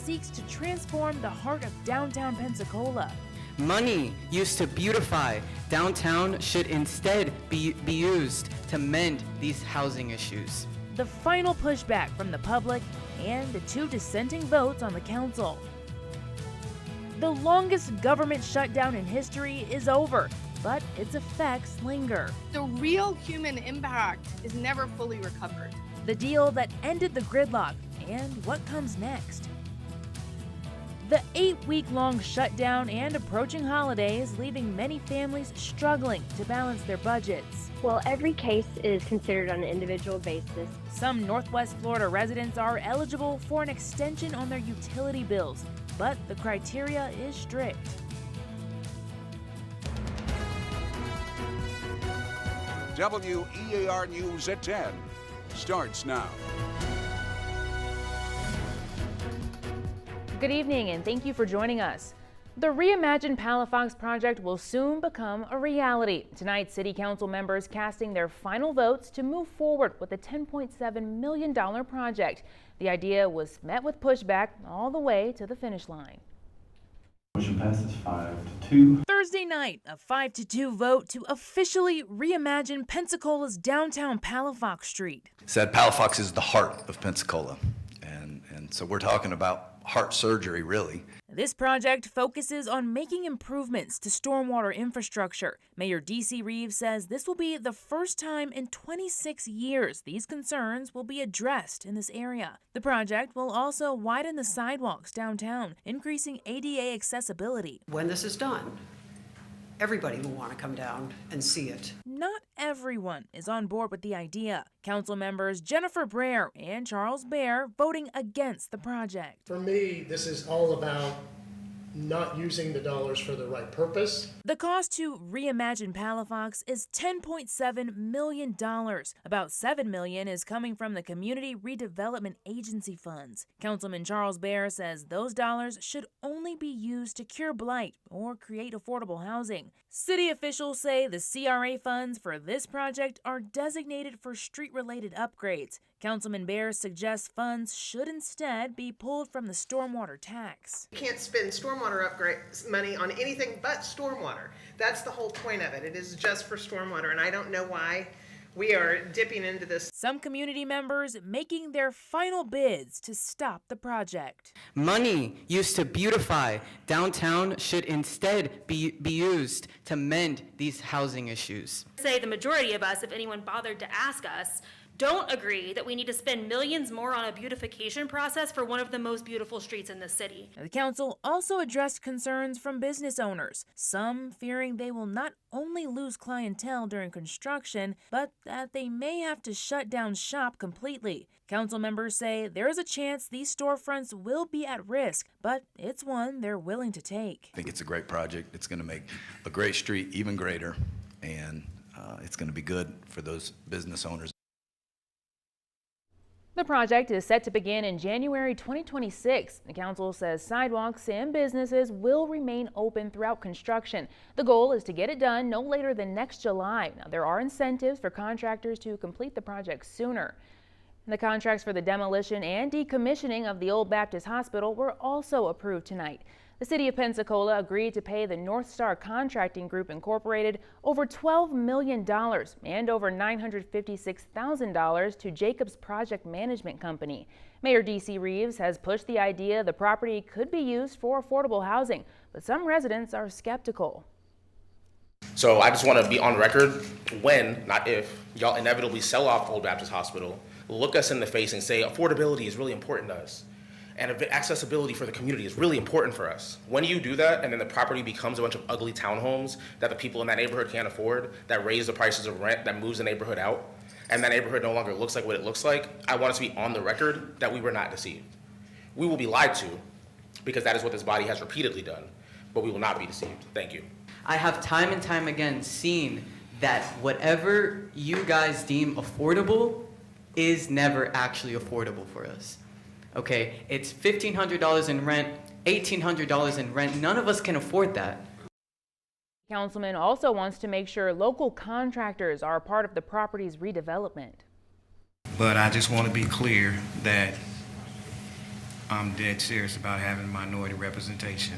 seeks to transform the heart of downtown Pensacola. Money used to beautify downtown should instead be used to mend these housing issues. The final pushback from the public and the 2 dissenting votes on the council. The longest government shutdown in history is over, but its effects linger. The real human impact is never fully recovered. The deal that ended the gridlock and what comes next. The 8-week-long shutdown and approaching holidays leaving many families struggling to balance their budgets. Well, every case is considered on an individual basis. Some Northwest Florida residents are eligible for an extension on their utility bills, but the criteria is strict. WEAR News at 10 starts now. Good evening and thank you for joining us. The Reimagine Palafox project will soon become a reality. Tonight, City Council members casting their final votes to move forward with the $10.7 million project. The idea was met with pushback all the way to the finish line. Motion passes 5-2. Thursday night, a 5-2 vote to officially reimagine Pensacola's downtown Palafox Street. Said Palafox is the heart of Pensacola, and so we're talking about heart surgery, really. This project focuses on making improvements to stormwater infrastructure. Mayor D.C. Reeves says this will be the first time in 26 years these concerns will be addressed in this area. The project will also widen the sidewalks downtown, increasing ADA accessibility. When this is done, everybody will want to come down and see it. Not everyone is on board with the idea. Council members Jennifer Brer and Charles Baer voting against the project. For me, this is all about not using the dollars for the right purpose. The cost to reimagine Palafox is $10.7 million. About $7 million is coming from the Community Redevelopment Agency funds. Councilman Charles Baer says those dollars should only be used to cure blight or create affordable housing. City officials say the CRA funds for this project are designated for street-related upgrades. Councilman Baer suggests funds should instead be pulled from the stormwater tax. You can't spend stormwater upgrade money on anything but stormwater. That's the whole point of it. It is just for stormwater, and I don't know why we are dipping into this. Some community members making their final bids to stop the project. Money used to beautify downtown should instead be used to mend these housing issues. Say the majority of us, if anyone bothered to ask us, don't agree that we need to spend millions more on a beautification process for one of the most beautiful streets in the city. The council also addressed concerns from business owners, some fearing they will not only lose clientele during construction, but that they may have to shut down shop completely. Council members say there is a chance these storefronts will be at risk, but it's one they're willing to take. I think it's a great project. It's going to make a great street even greater, and it's going to be good for those business owners. The project is set to begin in January 2026. The council says sidewalks and businesses will remain open throughout construction. The goal is to get it done no later than next July. Now, there are incentives for contractors to complete the project sooner. The contracts for the demolition and decommissioning of the Old Baptist Hospital were also approved tonight. The city of Pensacola agreed to pay the North Star Contracting Group Incorporated over $12 million and over $956,000 to Jacobs Project Management Company. Mayor D.C. Reeves has pushed the idea the property could be used for affordable housing, but some residents are skeptical. So I just want to be on record when, not if, y'all inevitably sell off Old Baptist Hospital, look us in the face and say affordability is really important to us. And accessibility for the community is really important for us. When you do that, and then the property becomes a bunch of ugly townhomes that the people in that neighborhood can't afford, that raise the prices of rent, that moves the neighborhood out, and that neighborhood no longer looks like what it looks like, I want us to be on the record that we were not deceived. We will be lied to, because that is what this body has repeatedly done, but we will not be deceived. Thank you. I have time and time again seen that whatever you guys deem affordable is never actually affordable for us. Okay, it's $1,500 in rent, $1,800 in rent. None of us can afford that. Councilman also wants to make sure local contractors are a part of the property's redevelopment. But I just want to be clear that I'm dead serious about having minority representation.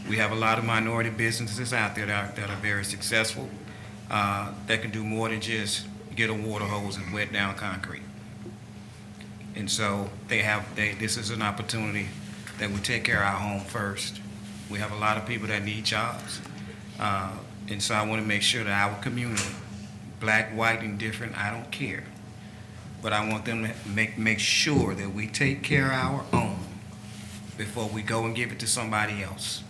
We have a lot of minority businesses out there that are very successful, that can do more than just get a water hose and wet down concrete. And so this is an opportunity that we take care of our home first. We have a lot of people that need jobs. And so I want to make sure that our community, black, white, and different, I don't care. But I want them to make sure that we take care of our own before we go and give it to somebody else.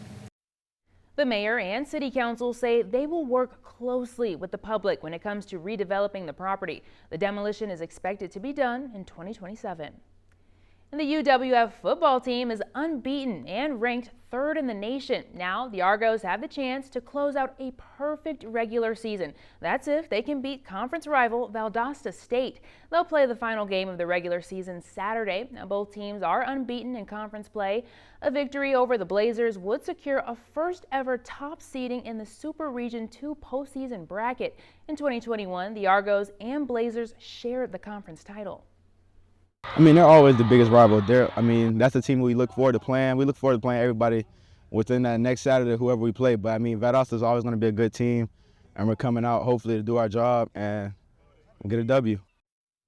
The mayor and city council say they will work closely with the public when it comes to redeveloping the property. The demolition is expected to be done in 2027. And the UWF football team is unbeaten and ranked 3rd in the nation. Now the Argos have the chance to close out a perfect regular season. That's if they can beat conference rival Valdosta State. They'll play the final game of the regular season Saturday. Now both teams are unbeaten in conference play. A victory over the Blazers would secure a first ever top seeding in the Super Region 2 postseason bracket. In 2021, the Argos and Blazers shared the conference title. I mean, they're always the biggest rival. That's a team we look forward to playing. We look forward to playing everybody within that next Saturday, whoever we play. But I mean, Valdosta is always going to be a good team, and we're coming out hopefully to do our job and get a W.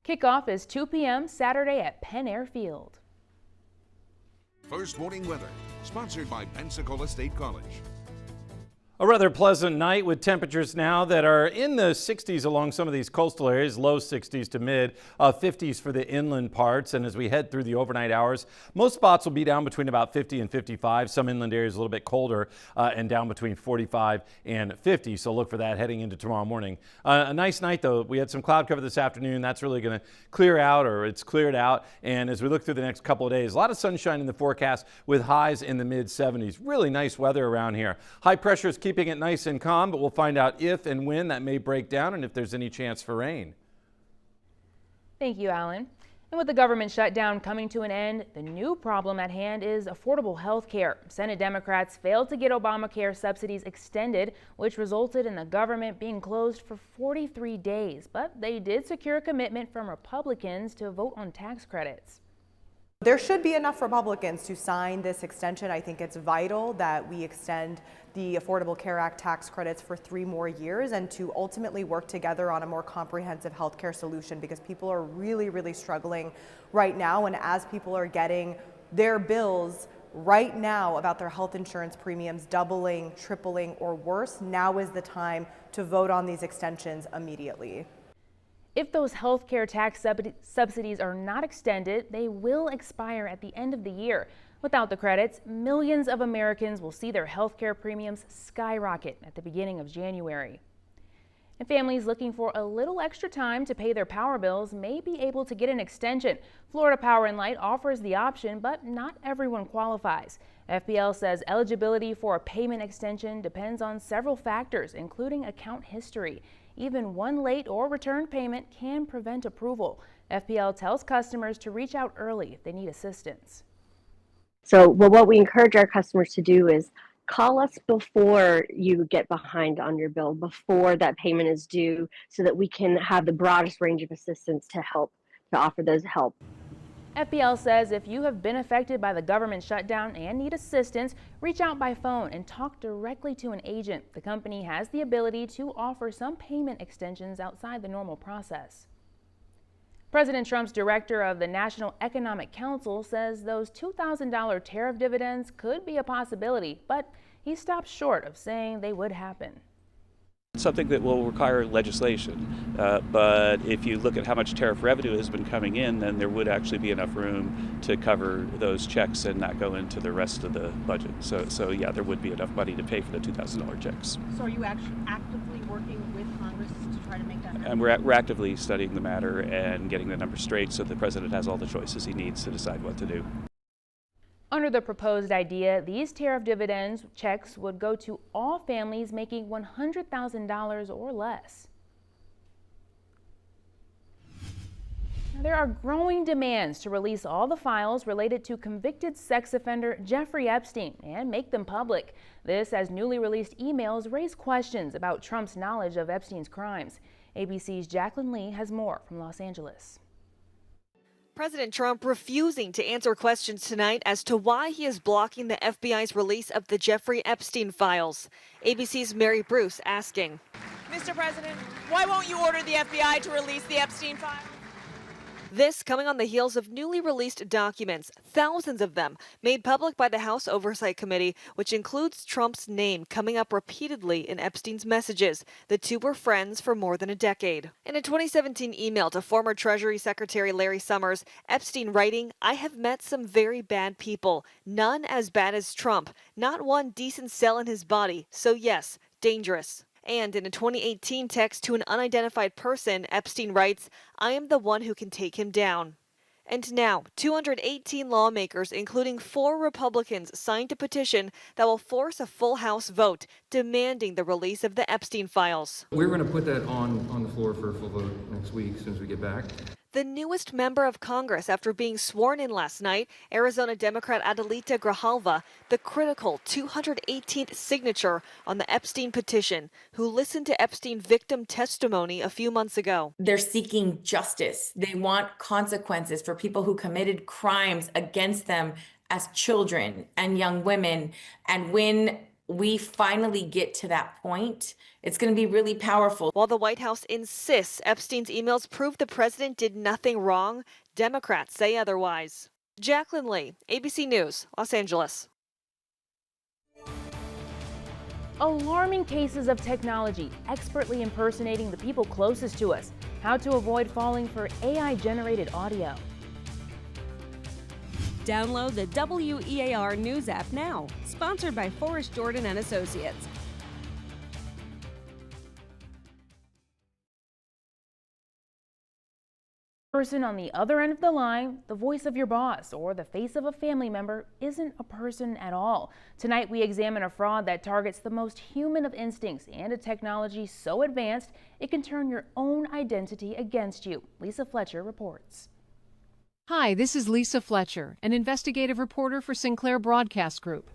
Kickoff is 2 p.m. Saturday at Penn Air Field. First Warning Weather, sponsored by Pensacola State College. A rather pleasant night with temperatures now that are in the 60s along some of these coastal areas, low 60s to mid 50s for the inland parts. And as we head through the overnight hours, most spots will be down between about 50 and 55. Some inland areas a little bit colder and down between 45 and 50. So look for that heading into tomorrow morning. A nice night though. We had some cloud cover this afternoon. That's really going to clear out, or it's cleared out. And as we look through the next couple of days, a lot of sunshine in the forecast with highs in the mid 70s. Really nice weather around here. High pressure is keeping it nice and calm, but we'll find out if and when that may break down and if there's any chance for rain. Thank you, Alan. And with the government shutdown coming to an end, the new problem at hand is affordable health care. Senate Democrats failed to get Obamacare subsidies extended, which resulted in the government being closed for 43 days. But they did secure a commitment from Republicans to vote on tax credits. There should be enough Republicans to sign this extension. I think it's vital that we extend the Affordable Care Act tax credits for 3 more years and to ultimately work together on a more comprehensive healthcare solution, because people are really struggling right now. And as people are getting their bills right now about their health insurance premiums doubling, tripling, or worse, now is the time to vote on these extensions immediately. If those health care tax subsidies are not extended, they will expire at the end of the year. Without the credits, millions of Americans will see their health care premiums skyrocket at the beginning of January. And families looking for a little extra time to pay their power bills may be able to get an extension. Florida Power & Light offers the option, but not everyone qualifies. FPL says eligibility for a payment extension depends on several factors, including account history. Even one late or returned payment can prevent approval. FPL tells customers to reach out early if they need assistance. So what we encourage our customers to do is call us before you get behind on your bill, before that payment is due, so that we can have the broadest range of assistance to offer those help. FPL says if you have been affected by the government shutdown and need assistance, reach out by phone and talk directly to an agent. The company has the ability to offer some payment extensions outside the normal process. President Trump's director of the National Economic Council says those $2,000 tariff dividends could be a possibility, but he stopped short of saying they would happen. Something that will require legislation, but if you look at how much tariff revenue has been coming in, then there would actually be enough room to cover those checks and not go into the rest of the budget. So yeah, there would be enough money to pay for the $2,000 checks. So are you actually actively working with Congress to try to make that happen? And we're actively studying the matter and getting the numbers straight so the president has all the choices he needs to decide what to do. Under the proposed idea, these tariff dividends checks would go to all families making $100,000 or less. Now, there are growing demands to release all the files related to convicted sex offender Jeffrey Epstein and make them public. This as newly released emails raise questions about Trump's knowledge of Epstein's crimes. ABC's Jacqueline Lee has more from Los Angeles. President Trump refusing to answer questions tonight as to why he is blocking the FBI's release of the Jeffrey Epstein files. ABC's Mary Bruce asking, Mr. President, why won't you order the FBI to release the Epstein files? This coming on the heels of newly released documents, thousands of them, made public by the House Oversight Committee, which includes Trump's name coming up repeatedly in Epstein's messages. The two were friends for more than a decade. In a 2017 email to former Treasury Secretary Larry Summers, Epstein writing, "I have met some very bad people, none as bad as Trump, not one decent cell in his body, so yes, dangerous." And in a 2018 text to an unidentified person, Epstein writes, "I am the one who can take him down." And now, 218 lawmakers, including 4 Republicans, signed a petition that will force a full House vote demanding the release of the Epstein files. We're going to put that on the floor for a full vote next week as soon as we get back. The newest member of Congress after being sworn in last night, Arizona Democrat Adelita Grijalva, the critical 218th signature on the Epstein petition, who listened to Epstein victim testimony a few months ago. They're seeking justice. They want consequences for people who committed crimes against them as children and young women. And when we finally get to that point, it's going to be really powerful. While the White House insists Epstein's emails prove the president did nothing wrong, Democrats say otherwise. Jacqueline Lee, ABC News, Los Angeles. Alarming cases of technology expertly impersonating the people closest to us. How to avoid falling for AI-generated audio. Download the WEAR News app now. Sponsored by Forrest Jordan and Associates. Person on the other end of the line, the voice of your boss or the face of a family member isn't a person at all. Tonight we examine a fraud that targets the most human of instincts and a technology so advanced it can turn your own identity against you. Lisa Fletcher reports. Hi, this is Lisa Fletcher, an investigative reporter for Sinclair Broadcast Group.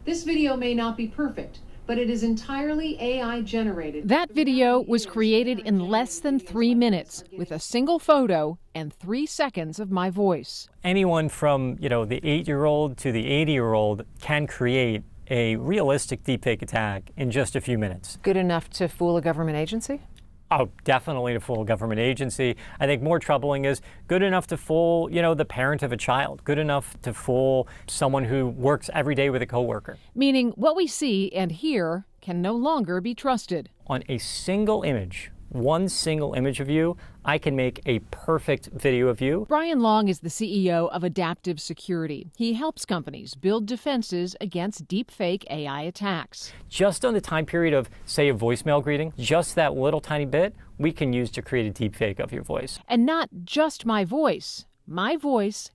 This video may not be perfect, but it is entirely AI generated. That video was created in less than 3 minutes with a single photo and 3 seconds of my voice. Anyone from, the 8-year-old to the 80-year-old can create a realistic deepfake attack in just a few minutes. Good enough to fool a government agency? Oh, definitely to fool a government agency. I think more troubling is good enough to fool, the parent of a child, good enough to fool someone who works every day with a coworker. Meaning what we see and hear can no longer be trusted. On a single image, one single image of you, I can make a perfect video of you. Brian Long is the CEO of Adaptive Security. He helps companies build defenses against deepfake AI attacks. Just on the time period of, say, a voicemail greeting, just that little tiny bit, we can use to create a deepfake of your voice. And not just my voice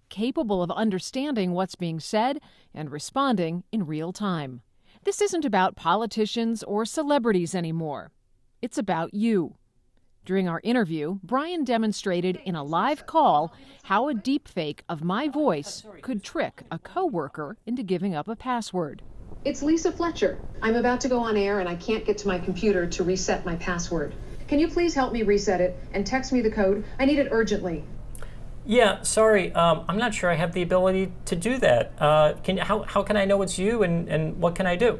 capable of understanding what's being said and responding in real time. This isn't about politicians or celebrities anymore. It's about you. During our interview, Brian demonstrated in a live call how a deepfake of my voice could trick a coworker into giving up a password. It's Lisa Fletcher. I'm about to go on air and I can't get to my computer to reset my password. Can you please help me reset it and text me the code? I need it urgently. Yeah, sorry, I'm not sure I have the ability to do that. How can I know it's you and what can I do?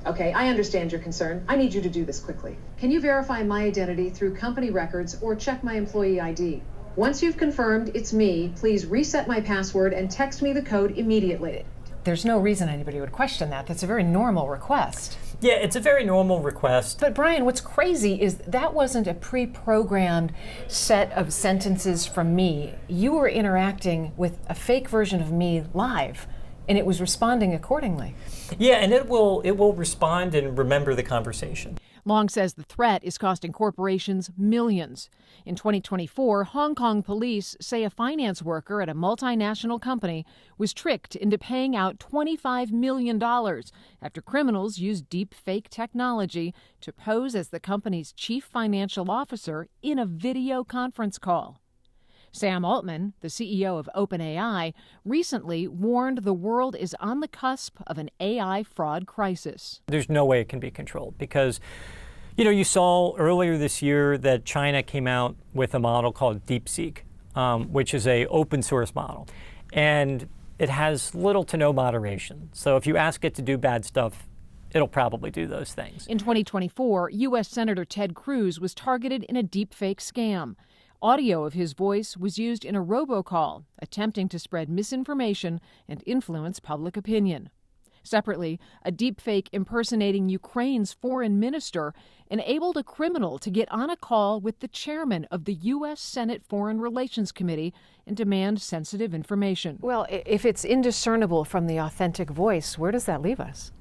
Okay, I understand your concern. I need you to do this quickly. Can you verify my identity through company records or check my employee ID? Once you've confirmed it's me, please reset my password and text me the code immediately. There's no reason anybody would question that. That's a very normal request. Yeah, it's a very normal request. But Brian, what's crazy is that wasn't a pre-programmed set of sentences from me. You were interacting with a fake version of me live, and it was responding accordingly. Yeah, and it will respond and remember the conversation. Long says the threat is costing corporations millions. In 2024, Hong Kong police say a finance worker at a multinational company was tricked into paying out $25 million after criminals used deep fake technology to pose as the company's chief financial officer in a video conference call. Sam Altman, the CEO of OpenAI, recently warned the world is on the cusp of an AI fraud crisis. There's no way it can be controlled because, you saw earlier this year that China came out with a model called DeepSeek. which is a open source model. And it has little to no moderation. So if you ask it to do bad stuff, it'll probably do those things. In 2024, U.S. Senator Ted Cruz was targeted in a deepfake scam. Audio of his voice was used in a robocall, attempting to spread misinformation and influence public opinion. Separately, a deepfake impersonating Ukraine's foreign minister enabled a criminal to get on a call with the chairman of the U.S. Senate Foreign Relations Committee and demand sensitive information. Well, if it's indiscernible from the authentic voice, where does that leave us?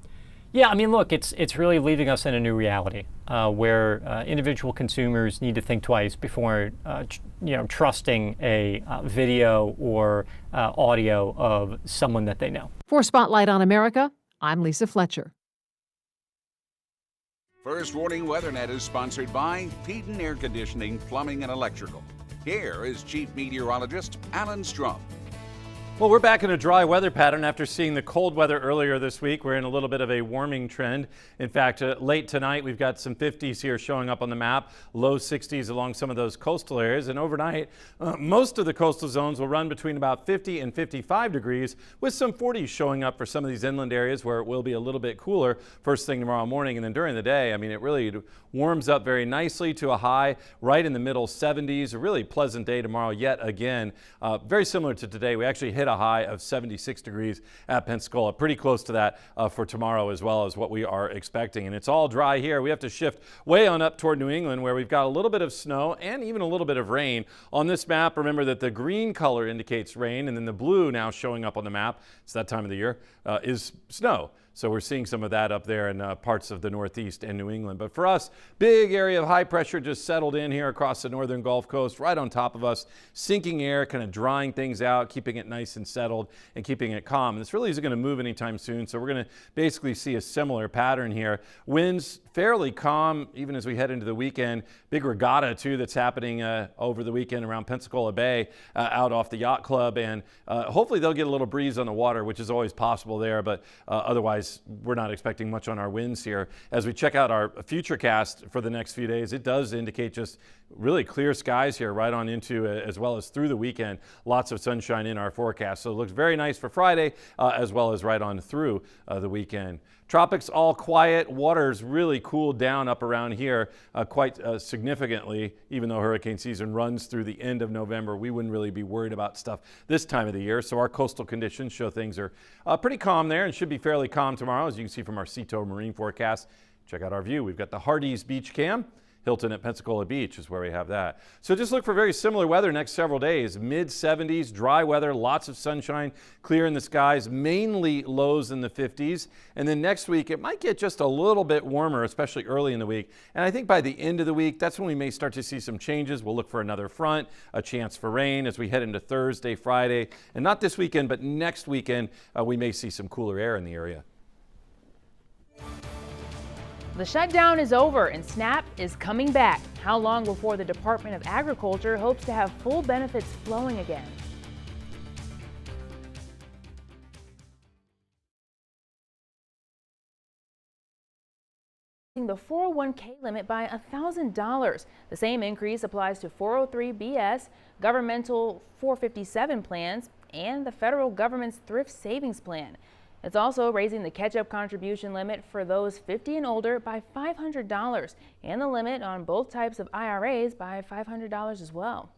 Yeah, I mean, look, it's really leaving us in a new reality where individual consumers need to think twice before, trusting a video or audio of someone that they know. For Spotlight on America, I'm Lisa Fletcher. First Warning WeatherNet is sponsored by Peden Air Conditioning, Plumbing, and Electrical. Here is Chief Meteorologist Alan Strom. Well, we're back in a dry weather pattern after seeing the cold weather earlier this week. We're in a little bit of a warming trend. In fact, late tonight, we've got some 50s here showing up on the map, low 60s along some of those coastal areas. And overnight, most of the coastal zones will run between about 50 and 55 degrees, with some 40s showing up for some of these inland areas where it will be a little bit cooler first thing tomorrow morning. And then during the day, I mean, it really warms up very nicely to a high right in the middle 70s. A really pleasant day tomorrow yet again. Very similar to today. We actually hit a high of 76 degrees at Pensacola, pretty close to that for tomorrow as well as what we are expecting. And it's all dry here. We have to shift way on up toward New England where we've got a little bit of snow and even a little bit of rain. On this map, remember that the green color indicates rain, and then the blue now showing up on the map, it's that time of the year, is snow. So we're seeing some of that up there in parts of the Northeast and New England. But for us, big area of high pressure just settled in here across the northern Gulf Coast, right on top of us. Sinking air, kind of drying things out, keeping it nice and settled and keeping it calm. And this really isn't going to move anytime soon. So we're going to basically see a similar pattern here. Winds fairly calm even as we head into the weekend. Big regatta too that's happening over the weekend around Pensacola Bay out off the yacht club. And hopefully they'll get a little breeze on the water, which is always possible there. But otherwise, we're not expecting much on our winds here. As we check out our future cast for the next few days, it does indicate just really clear skies here right on into as well as through the weekend. Lots of sunshine in our forecast. So it looks very nice for Friday as well as right on through the weekend. Tropics all quiet. Water's really cooled down up around here quite significantly. Even though hurricane season runs through the end of November, we wouldn't really be worried about stuff this time of the year. So our coastal conditions show things are pretty calm there and should be fairly calm tomorrow, as you can see from our Cito Marine forecast. Check out our view. We've got the Hardee's Beach Cam. Hilton at Pensacola Beach is where we have that. So just look for very similar weather next several days. Mid-70s, dry weather, lots of sunshine, clear in the skies, mainly lows in the 50s. And then next week, it might get just a little bit warmer, especially early in the week. And I think by the end of the week, that's when we may start to see some changes. We'll look for another front, a chance for rain as we head into Thursday, Friday. And not this weekend, but next weekend, we may see some cooler air in the area. The shutdown is over and SNAP is coming back. How long before the Department of Agriculture hopes to have full benefits flowing again? The 401k limit by $1,000. The same increase applies to 403(b)(s, governmental 457 plans, and the federal government's thrift savings plan. It's also raising the catch-up contribution limit for those 50 and older by $500 and the limit on both types of IRAs by $500 as well.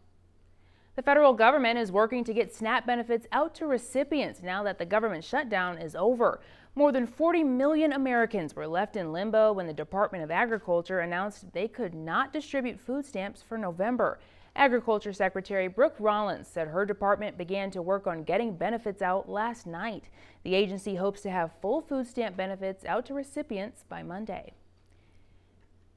The federal government is working to get SNAP benefits out to recipients now that the government shutdown is over. More than 40 million Americans were left in limbo when the Department of Agriculture announced they could not distribute food stamps for November. Agriculture Secretary Brooke Rollins said her department began to work on getting benefits out last night. The agency hopes to have full food stamp benefits out to recipients by Monday.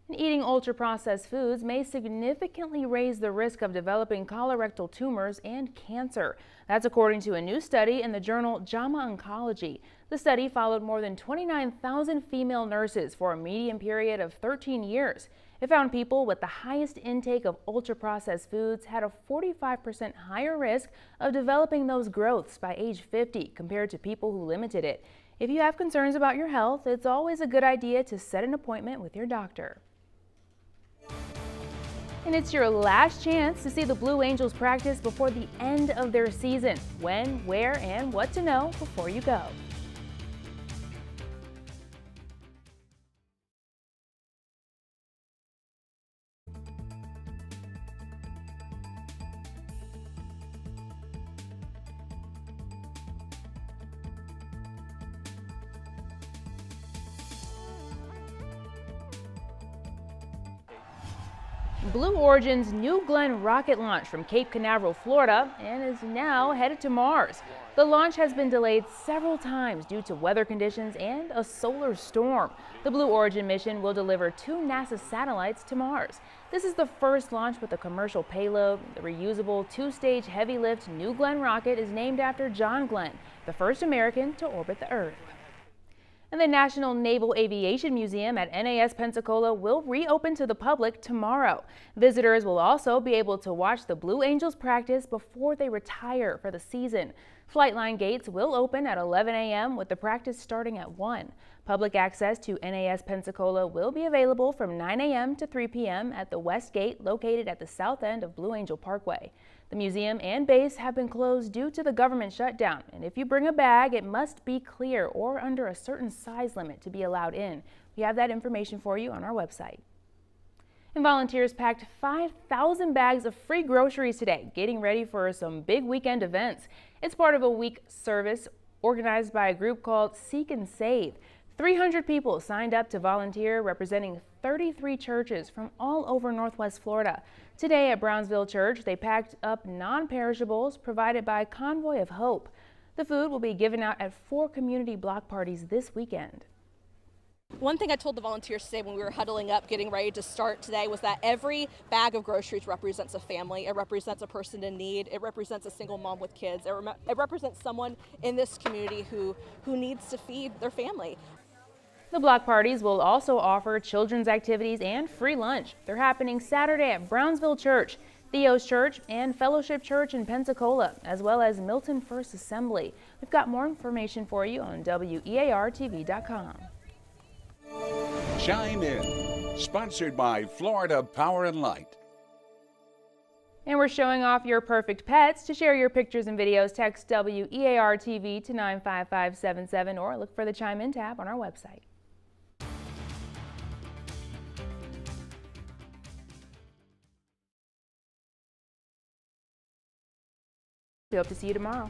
And eating ultra-processed foods may significantly raise the risk of developing colorectal tumors and cancer. That's according to a new study in the journal JAMA Oncology. The study followed more than 29,000 female nurses for a median period of 13 years. It found people with the highest intake of ultra-processed foods had a 45% higher risk of developing those growths by age 50 compared to people who limited it. If you have concerns about your health, it's always a good idea to set an appointment with your doctor. And it's your last chance to see the Blue Angels practice before the end of their season. When, where, and what to know before you go. Blue Origin's New Glenn rocket launched from Cape Canaveral, Florida, and is now headed to Mars. The launch has been delayed several times due to weather conditions and a solar storm. The Blue Origin mission will deliver 2 NASA satellites to Mars. This is the first launch with a commercial payload. The reusable 2-stage heavy-lift New Glenn rocket is named after John Glenn, the first American to orbit the Earth. And the National Naval Aviation Museum at NAS Pensacola will reopen to the public tomorrow. Visitors will also be able to watch the Blue Angels practice before they retire for the season. Flightline gates will open at 11 a.m. with the practice starting at 1. Public access to NAS Pensacola will be available from 9 a.m. to 3 p.m. at the West Gate located at the south end of Blue Angel Parkway. The museum and base have been closed due to the government shutdown, and if you bring a bag, it must be clear or under a certain size limit to be allowed in. We have that information for you on our website. And volunteers packed 5,000 bags of free groceries today, getting ready for some big weekend events. It's part of a week service organized by a group called Seek and Save. 300 people signed up to volunteer, representing 33 churches from all over Northwest Florida. Today at Brownsville Church, they packed up non-perishables provided by Convoy of Hope. The food will be given out at 4 community block parties this weekend. One thing I told the volunteers today when we were huddling up getting ready to start today was that every bag of groceries represents a family. It represents a person in need. It represents a single mom with kids. It represents someone in this community who needs to feed their family. The block parties will also offer children's activities and free lunch. They're happening Saturday at Brownsville Church, Theos Church, and Fellowship Church in Pensacola, as well as Milton First Assembly. We've got more information for you on WEARTV.com. Chime In, sponsored by Florida Power and Light. And we're showing off your perfect pets. To share your pictures and videos, text WEARTV to 95577 or look for the Chime In tab on our website. We hope to see you tomorrow.